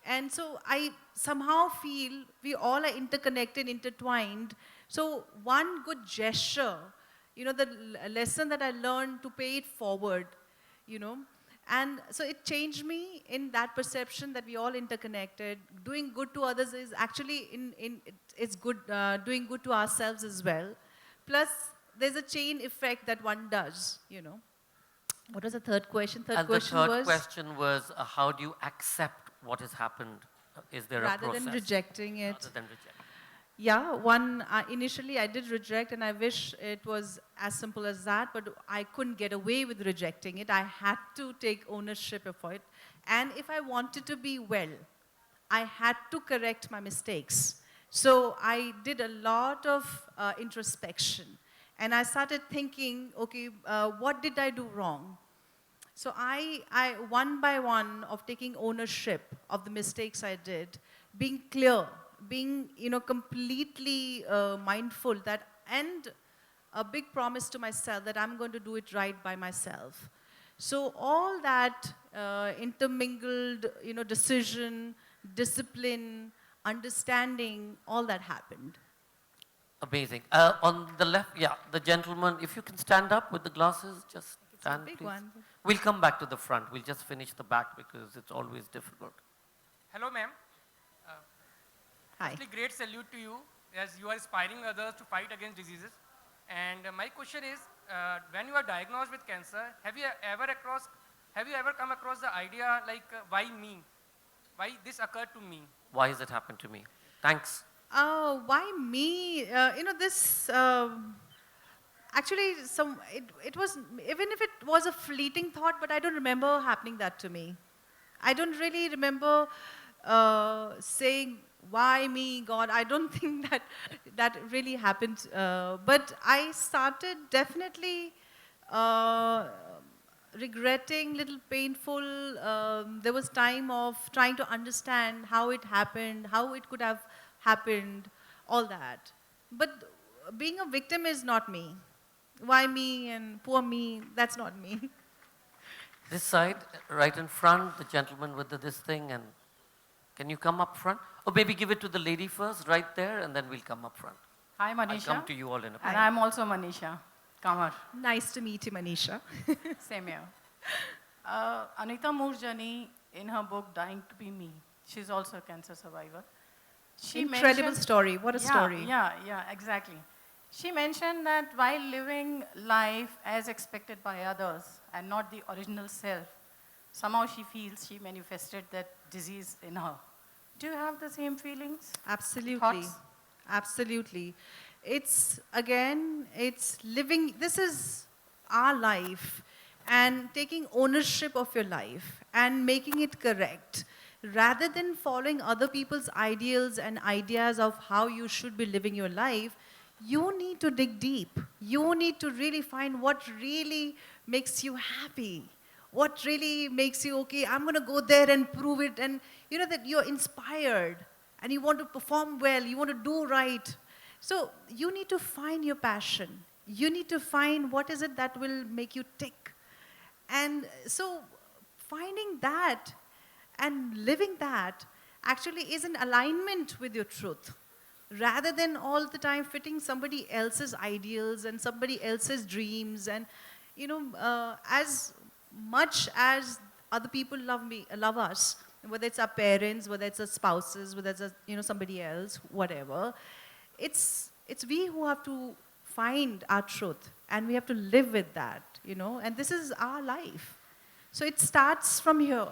And so I somehow feel we all are interconnected, intertwined. So one good gesture, the lesson that I learned to pay it forward, and so it changed me in that perception that we all interconnected. Doing good to others is actually it's good, doing good to ourselves as well. Plus, there's a chain effect that one does, What was the third question? The third question was, how do you accept what has happened? Is there a process? Rather than rejecting it. Rather than rejecting. Yeah, initially I did reject, and I wish it was as simple as that, but I couldn't get away with rejecting it. I had to take ownership of it. And if I wanted to be well, I had to correct my mistakes. So I did a lot of introspection. And I started thinking, okay, what did I do wrong? So I one by one of taking ownership of the mistakes I did, being clear, being completely mindful that, and a big promise to myself that I'm going to do it right by myself. So all that intermingled, decision, discipline, understanding, all that happened. Amazing. On the left, the gentleman, if you can stand up with the glasses, just stand, big please. one. We'll come back to the front. We'll just finish the back because it's always difficult. Hello, ma'am. Hi. Firstly, great salute to you as you are inspiring others to fight against diseases. And my question is, when you are diagnosed with cancer, have you ever come across the idea like, why me? Why this occurred to me? Why has it happened to me? Thanks. Why me? Actually, it was, even if it was a fleeting thought, but I don't remember happening that to me. I don't really remember saying, why me, God? I don't think that really happened. But I started definitely regretting, little painful. There was time of trying to understand how it happened, how it could have happened, all that. But being a victim is not me. Why me and poor me, that's not me. This side, right in front, the gentleman with this thing, and can you come up front? Or maybe give it to the lady first, right there, and then we'll come up front. Hi, I'll Manisha. come to you all in a And minute. I'm also Manisha Kamar. Nice to meet you, Manisha. Same here. Anita Moorjani, in her book Dying to Be Me, she's also a cancer survivor. She Incredible mentioned- story. What a story. Yeah, exactly. She mentioned that while living life as expected by others and not the original self, somehow she feels she manifested that disease in her. Do you have the same feelings? Absolutely. Thoughts? Absolutely. It's, again, it's living, this is our life, and taking ownership of your life and making it correct. Rather than following other people's ideals and ideas of how you should be living your life, you need to dig deep. You need to really find what really makes you happy. What really makes you, okay, I'm going to go there and prove it. And you know that you're inspired and you want to perform well, you want to do right. So you need to find your passion. You need to find what is it that will make you tick. And so finding that and living that actually is in alignment with your truth, rather than all the time fitting somebody else's ideals and somebody else's dreams. And you know, as much as other people love us, whether it's our parents, whether it's our spouses, whether it's somebody else, whatever, it's we who have to find our truth, and we have to live with that, and this is our life. So it starts from here.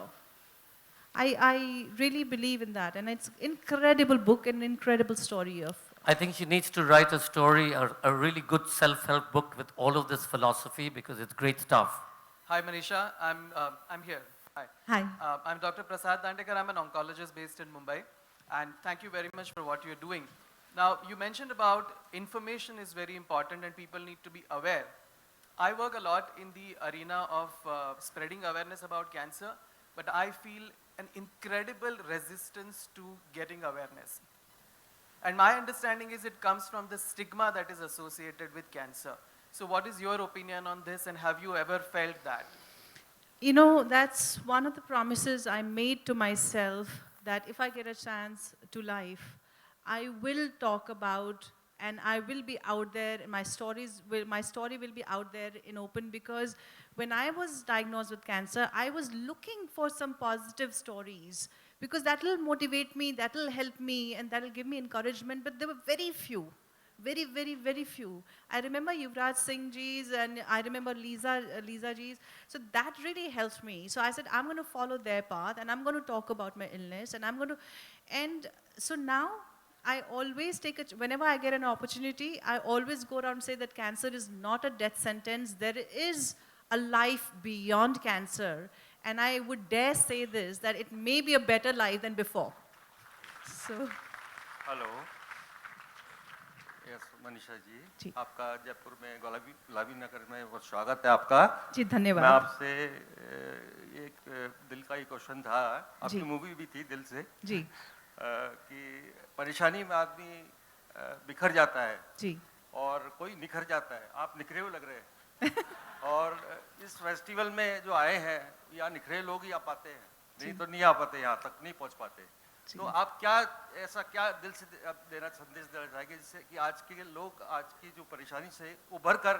I really believe in that, and it's incredible book and incredible story of. I think she needs to write a story, a really good self-help book with all of this philosophy, because it's great stuff. Hi, Manisha. I'm here. Hi. Hi. I'm Dr. Prasad Dandekar. I'm an oncologist based in Mumbai. And thank you very much for what you're doing. Now, you mentioned about information is very important and people need to be aware. I work a lot in the arena of spreading awareness about cancer, but I feel an incredible resistance to getting awareness. And my understanding is it comes from the stigma that is associated with cancer. So what is your opinion on this, and have you ever felt that? You know, that's one of the promises I made to myself, that if I get a chance to life, I will talk about, and I will be out there, and my story will be out there in open, because when I was diagnosed with cancer, I was looking for some positive stories, because that will motivate me, that will help me, and that will give me encouragement, but there were very few. Very, very, very few. I remember Yuvraj Singh ji's, and I remember Lisa ji's. So that really helped me. So I said, I'm going to follow their path, and I'm going to talk about my illness, and so now I always whenever I get an opportunity, I always go around and say that cancer is not a death sentence. There is a life beyond cancer. And I would dare say this, that it may be a better life than before. So. Hello yes Manisha ji. जी आपका जयपुर में गुलाबी नगर में बहुत स्वागत है आपका जी धन्यवाद। मैं आपसे एक दिल का ही क्वेश्चन था आपकी जी। मूवी भी थी दिल से जी कि परेशानी में आदमी बिखर जाता है जी और कोई निखर जाता है आप निखरे हुए लग रहे हैं और इस फेस्टिवल में जो आए हैं यहाँ निखरे लोग ही आ पाते हैं नहीं तो नहीं आ पाते यहाँ तक नहीं पहुँच पाते तो आप क्या दिल से संदेश देना चाहेंगे जिससे कि आज के लोग आज की जो परेशानी से उभर कर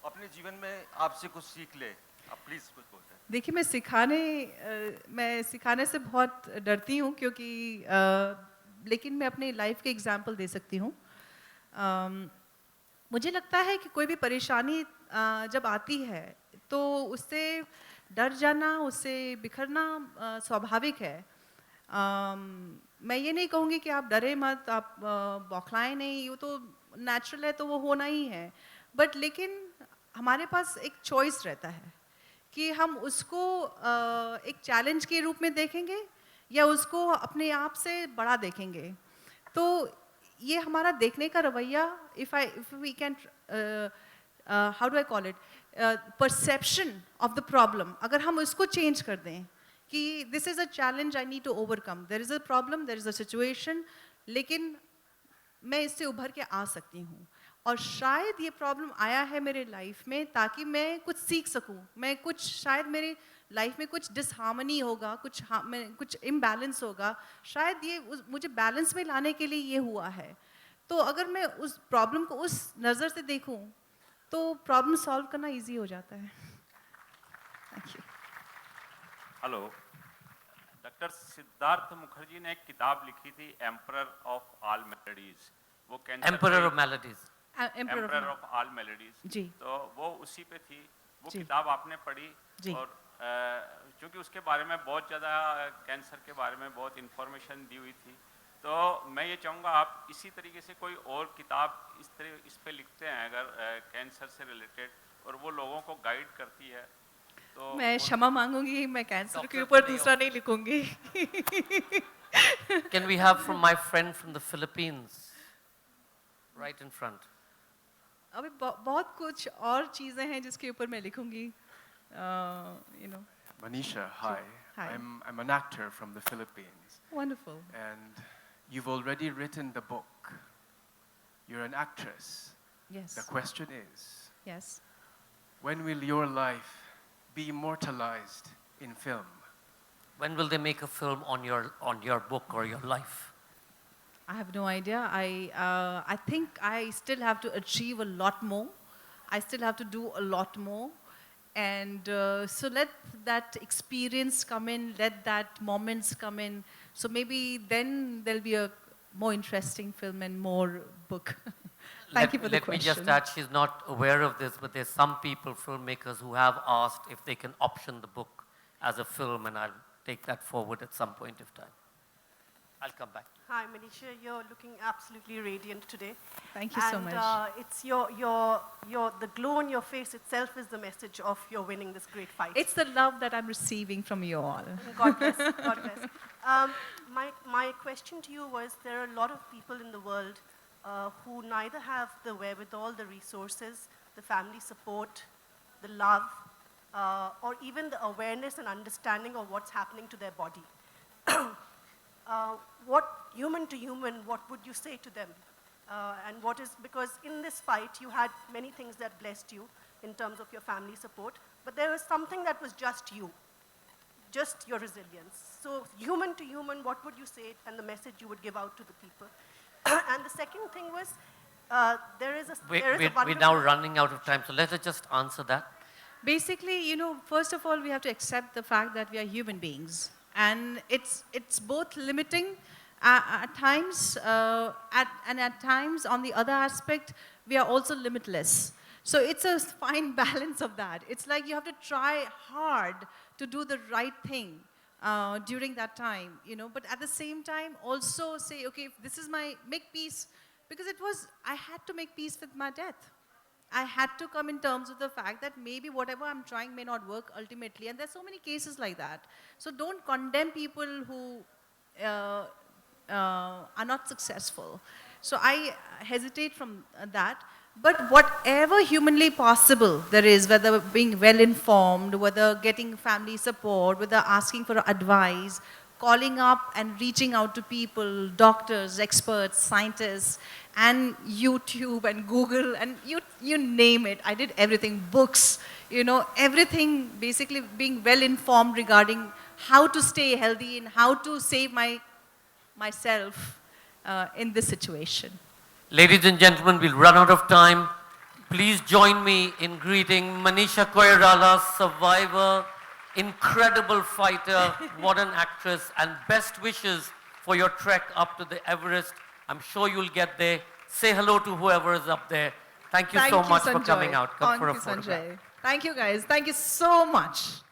अपने जीवन में आपसे कुछ सीख ले आप प्लीज कुछ बोलते हैं। देखिए मैं सिखाने से बहुत डरती हूँ क्योंकि लेकिन मैं अपने लाइफ के एग्जाम्पल दे सकती हूँ। मुझे लगता है कि कोई भी परेशानी जब आती है तो उससे डर जाना, उससे बिखरना स्वाभाविक है। मैं ये नहीं कहूँगी कि आप डरे मत, आप बौखलाएं नहीं, वो तो नेचुरल है, तो वो होना ही है। बट लेकिन हमारे पास एक चॉइस रहता है कि हम उसको एक चैलेंज के रूप में देखेंगे या उसको अपने आप से बड़ा देखेंगे. तो ये हमारा देखने का रवैया, if we can how do I call it, perception of the problem, अगर हम उसको change कर दें कि this is a challenge I need to overcome, there is a problem, there is a situation, लेकिन मैं इससे उभर के आ सकती हूँ. और शायद ये प्रॉब्लम आया है मेरे लाइफ में ताकि मैं कुछ सीख सकूं, मैं कुछ शायद मेरे लाइफ में कुछ डिसहार्मनी होगा, कुछ इम्बैलेंस होगा, शायद ये मुझे बैलेंस में लाने के लिए ये हुआ है. तो अगर मैं उस प्रॉब्लम को उस नज़र से देखूं तो प्रॉब्लम सॉल्व करना इजी हो जाता है. Thank you. Hello, doctor Siddhartha Mukherjee ने एक किताब लिखी थी एम्परर ऑफ ऑल मेलोडीज. वो cancer Emperor of Melodies. Emperor of all melodies. जी. तो वो उसी पे थी. वो जी. किताब आपने पढ़ी. जी. और क्योंकि उसके बारे में बहुत ज़्यादा कैंसर के बारे में बहुत इन्फॉर्मेशन दी हुई थी, तो मैं ये चाहूँगा आप इसी तरीके से कोई और किताब इस पे लिखते हैं अगर कैंसर से रिलेटेड, और वो लोगों को गाइड करती है. तो मैं क्षमा मांगूंगी, मैं कैंसर के ऊपर दूसरा नहीं लिखूंगी. Can we have from my friend from the Philippines? Right in front. अभी बहुत कुछ और चीज़ें हैं जिसके ऊपर मैं लिखूंगी. You know. Manisha, hi. Hi. I'm an actor from the Philippines. Wonderful. And you've already written the book. You're an actress. Yes. The question is, Yes. when will your life be immortalized in film? When will they make a film on your book or your life? I have no idea. I think I still have to achieve a lot more. I still have to do a lot more. And so let that experience come in, let that moments come in. So maybe then there'll be a more interesting film and more book. Thank you for the question. Let me just add, she's not aware of this, but there's some people, filmmakers, who have asked if they can option the book as a film, and I'll take that forward at some point of time. I'll come back. Hi, Manisha. You're looking absolutely radiant today. Thank you so much. It's the glow on your face itself is the message of your winning this great fight. It's the love that I'm receiving from you all. God bless. God bless. My question to you was, there are a lot of people in the world who neither have the wherewithal, the resources, the family support, the love, or even the awareness and understanding of what's happening to their body. What, human to human, what would you say to them? And what is, because in this fight you had many things that blessed you in terms of your family support, but there was something that was just you, just your resilience. So human to human, what would you say and the message you would give out to the people? And the second thing was, We're now running out of time, so let us just answer that. Basically, you know, first of all, we have to accept the fact that we are human beings. And it's both limiting at times, and at times, on the other aspect, we are also limitless. So it's a fine balance of that. It's like you have to try hard to do the right thing during that time, you know, but at the same time, also say, okay, if this is make peace, because I had to make peace with my death. I had to come in terms of the fact that maybe whatever I'm trying may not work ultimately. And there's so many cases like that. So don't condemn people who are not successful. So I hesitate from that. But whatever humanly possible there is, whether being well informed, whether getting family support, whether asking for advice, calling up and reaching out to people, doctors, experts, scientists, and YouTube and Google, and you name it. I did everything, books, you know, everything, basically being well informed regarding how to stay healthy and how to save myself in this situation. Ladies and gentlemen, we'll run out of time. Please join me in greeting Manisha Koirala, survivor, incredible fighter, modern actress, and best wishes for your trek up to the Everest. I'm sure you'll get there. Say hello to whoever is up there. Thank you so much for coming out. Come for a photograph. Thank you, guys. Thank you so much.